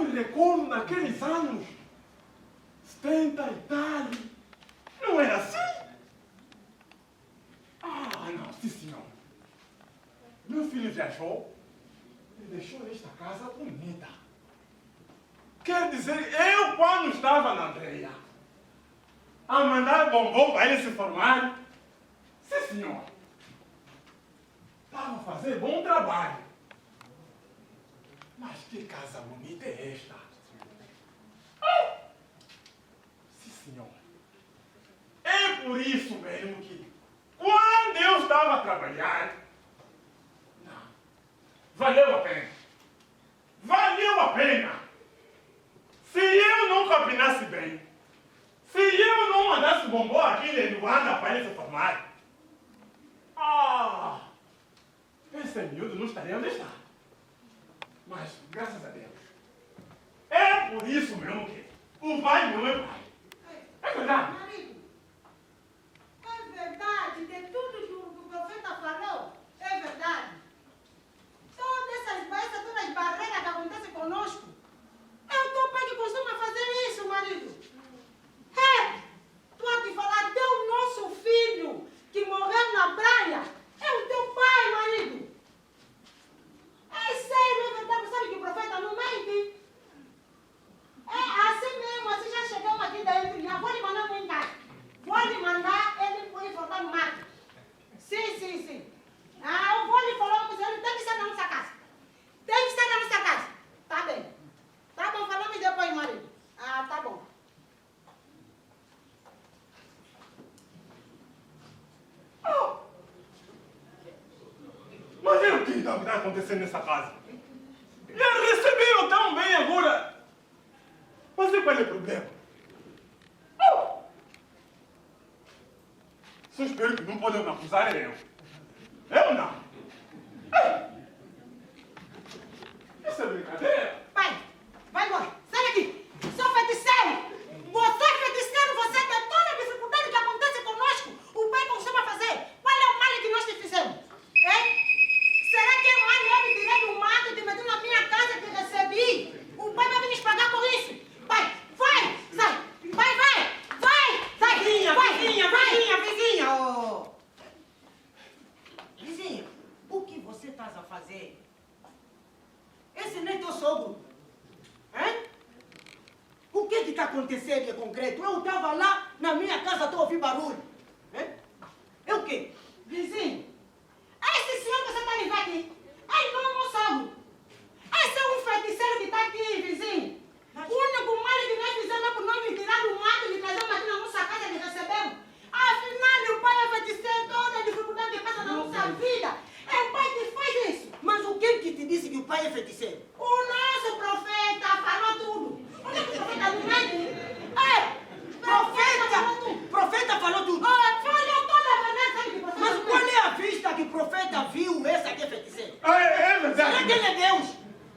me recordo naqueles anos 70 e tal. Não era assim? Ah, não, sim senhor. Meu filho viajou e deixou esta casa bonita. Quer dizer, eu quando estava na aldeia a mandar bombom para ele se formar, sim senhor, estava a fazer bom trabalho. Mas que casa bonita é esta? Ah! Sim senhor. É por isso mesmo que quando eu estava a trabalhar, não, valeu a pena. Valeu a pena. Se eu não caminasse bem, se eu não mandasse bombom aqui em Luanda para ele se formar, esse miúdo não estaria onde está. Mas, graças a Deus, é por isso mesmo que o pai não é pai. É verdade. Marido, é verdade, de tudo que o profeta falou, é verdade. Todas as barreiras que acontecem conosco, é o teu pai que costuma fazer isso, marido. Tu há de falar, teu nosso filho que morreu na praia, é o teu pai, marido. É sério, é verdade, sabe que o profeta não mente? É assim mesmo, assim já chegamos aqui dentro, já vou lhe mandar para em casa. Vou lhe mandar ele por informar no mato. Sim. Eu vou lhe falar uma coisa, ele tem que estar na nossa casa. Tem que estar na nossa casa. Tá bem. Tá bom, falamos depois, marido. Tá bom. Mas é o que está acontecendo nessa casa? Eles receberam tão bem agora. Mas e qual é o problema? Só espero que não podem me acusar eu. Eu não. Isso é brincadeira. Pai, vai embora. Sai daqui. Sou feiticeiro. Você é feiticeiro, você tem toda a dificuldade que acontece conosco. O pai costuma fazer. Qual é o mal que nós te fizemos? Hein? Será que é mal eu me tirei do mato, te meti na minha casa e te recebi? O pai vai nos pagar por isso. Pai, vai, sai. Sai. Vizinha. Oh. Vizinha, o que você está a fazer? Esse nem é teu sogro. Hein? O que está acontecendo em concreto? Eu estava lá na minha casa, estou a ouvir barulho. Hein? É o quê? Vizinho, esse senhor que você está a levar aqui, ele não é meu sogro. Esse é um feiticeiro que está aqui, vizinho. O único mal que nós fizemos é por nós nos tirar do mato e trazemos aqui na nossa casa e recebemos. Afinal, o pai é feiticeiro, toda a dificuldade que passa na nossa vida. É o pai que faz isso. Mas o que te disse que o pai é feiticeiro? O nosso profeta falou tudo. Onde é que o profeta não mente? Profeta falou tudo. Falou toda a verdade, sabe que profeta. Mas qual é a vista que o profeta viu esse aqui é feiticeiro? É verdade. Será que ele é Deus?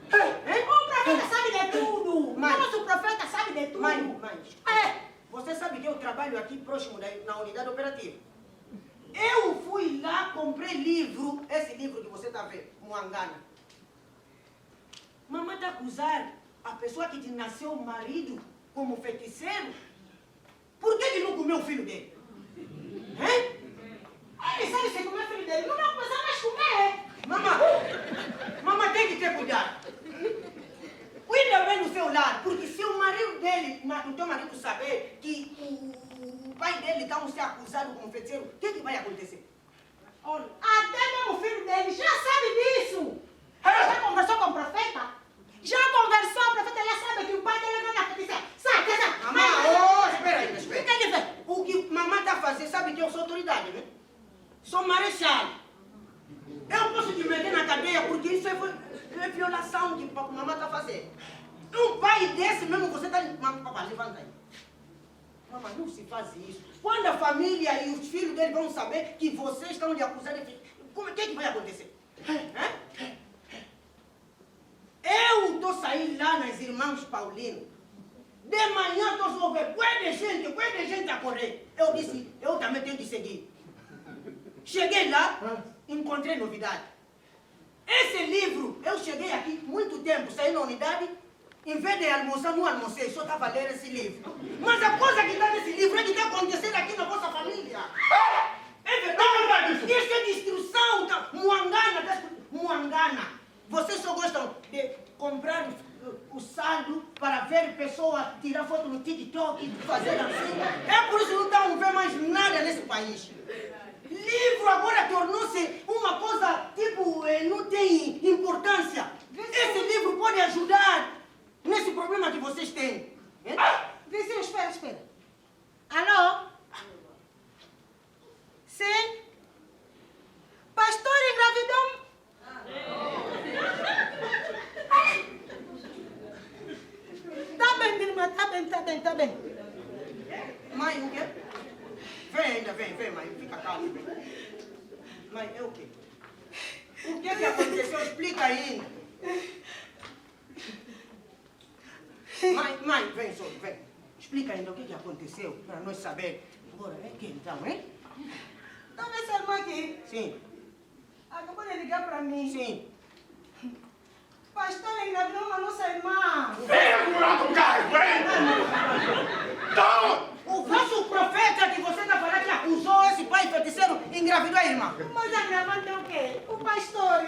O profeta sabe de tudo. O nosso profeta sabe de tudo. Mãe, você sabe que eu trabalho aqui próximo na unidade operativa. Eu fui lá, comprei livro, esse livro que você está vendo, Muangana. Mamãe está a acusar a pessoa que te nasceu o marido como feiticeiro? Por que ele não comeu o filho dele? Ele sabe se comer o filho dele, não vai começar mais comer. Mamãe tem que ter cuidado. Cuida bem do seu lado, porque se o marido dele, o teu marido saber que o pai dele está a ser acusado como feiticeiro, o que vai acontecer? Olha, até mesmo o filho dele já sabe disso. Ele já conversou com o profeta? Já conversou, o profeta já sabe que o pai dele não é feiticeiro. Sai. Mamãe, espera aí. O que ele fez? O que mamãe está a fazer, sabe que eu sou autoridade, né? Sou marechal. Eu posso te meter na cadeia porque isso é violação que a mamãe está fazendo. Um pai desse mesmo, você está... Papai, levanta aí. Mamãe, não se faz isso. Quando a família e os filhos dele vão saber que vocês estão lhe acusando, o que vai acontecer? Eu estou saindo lá nas Irmãos Paulinos. De manhã estou só vendo, quanta gente a correr. Eu disse, eu também tenho que seguir. Cheguei lá, encontrei novidade. Esse livro, eu cheguei aqui muito tempo, saí na unidade, Em vez de almoçar, não almocei, só estava a ler esse livro. Mas a coisa que está nesse livro é que está acontecendo aqui na vossa família. É verdade isso? Isso é destruição. Muangana. Vocês só gostam de comprar o saldo para ver pessoas tirar foto no TikTok e fazer assim. É por isso que não estão vendo mais nada nesse país. Livro agora tornou-se uma coisa, tipo, não tem importância. Esse livro pode ajudar nesse problema que vocês têm. Vizinho, espera. Alô? Sim? Pastor engravidou? Tá bem, minha irmã, tá bem. Mãe, o quê? Vem, mãe, fica calma. Mãe, é o quê? O que aconteceu? Explica ainda. Mãe, vem. Explica ainda o que aconteceu, para nós saber. Agora, é que então, hein? Tá vendo essa irmã aqui? Sim. Acabou de ligar para mim. Sim. Pastor engravidou a nossa irmã. Venha com o meu carro, vem! Então, O vosso profeta que você está falando que acusou esse pai feiticeiro engravidou a irmã. Mas a minha mãe tem o quê? O pastor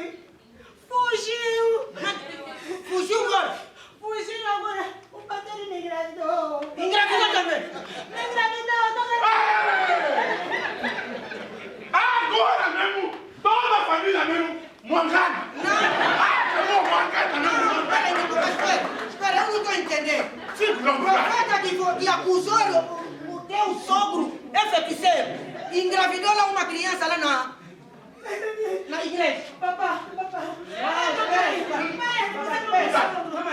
fugiu. Fugiu agora. Fugiu agora. O pastor me engravidou. Engravidou também. Me engravidou, agora mesmo, toda a família mesmo, Muangana. Chamou Muangana mesmo. Espera, eu não estou entendendo. Fico não, O profeta que acusou o teu sogro é feiticeiro. Engravidou lá uma criança lá na igreja. Papá.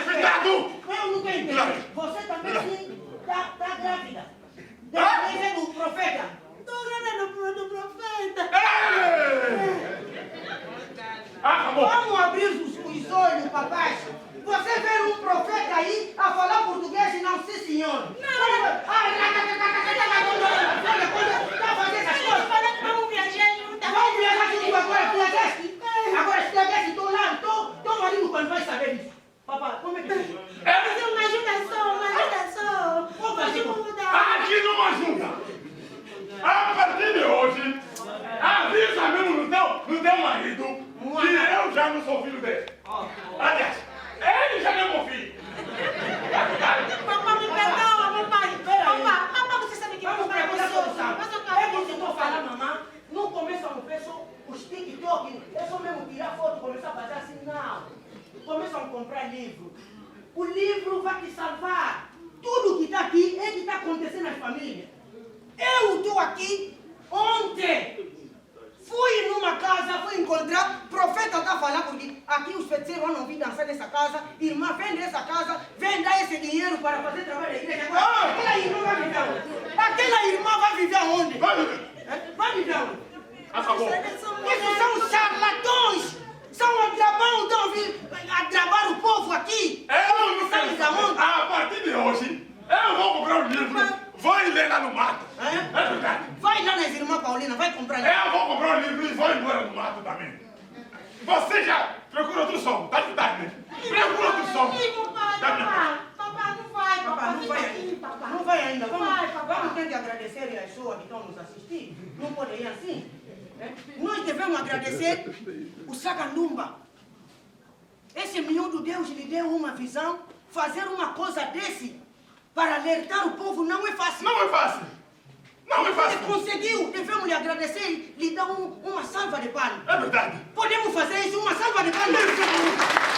Cuidado! Eu não estou entendendo. Você também está grávida. Da igreja do profeta. Estou grávida do profeta. Acabou! Vamos abrir os olhos, papai. Você vê um profeta aí a falar português e não, sim, senhor. Está fazendo essas coisas. Vamos viajar juntas. Vamos viajar junto agora, viajaste. Agora, se viajaste, estou lá, teu marido quando vai saber disso. Papai, como é que foi? Mas uma ajuda só. Como assim? Aqui não ajuda! A partir de hoje, avisa mesmo no teu marido que eu já não sou filho dele. Aliás, ele já não é meu filho. Papá, me perdoa, papai. Papá, você sabe que Vamos papai para a solução. Mas eu É que eu estou falando, mamãe. Não começa a ver só os TikTok. É só mesmo tirar foto, começar a fazer assim, não. Começam a comprar livro. O livro vai te salvar. Tudo que está aqui é que está acontecendo nas famílias. Eu estou aqui ontem. Fui numa casa, fui encontrar, o profeta está falando, porque aqui os feiticeiros não vir dançar nessa casa, irmã, vende essa casa, vem dar esse dinheiro para fazer trabalho da igreja. Agora, aquela irmã vai viver onde? Aquela irmã vai viver onde? Vai viver onde? Acabou. Esses são charlatões! São atrabão, estão a vir atrabar o povo aqui! Eu não Sabe da onde? A partir de hoje, eu vou comprar um livro, vou ler lá no mato. É verdade. Vai lá nas irmãs Paulina, vai comprar lá. Eu vou comprar um livro e vou embora no mato também. Você já procura outro som, tá verdade, né? Procura outro som. Papá, não vai. Papá, não vai aqui, ainda. papá. Não vai ainda. Vai, papá. Vamos ter que agradecer as pessoas que estão nos assistindo. Não pode ir assim. Né? Nós devemos agradecer o Sagandumba. Esse miúdo Deus lhe deu uma visão. Fazer uma coisa desse para alertar o povo não é fácil. Não é fácil. Não é Ele fácil. conseguiu. Devemos lhe agradecer e lhe dar uma salva de palmas. É verdade. Podemos fazer isso, uma salva de palmas.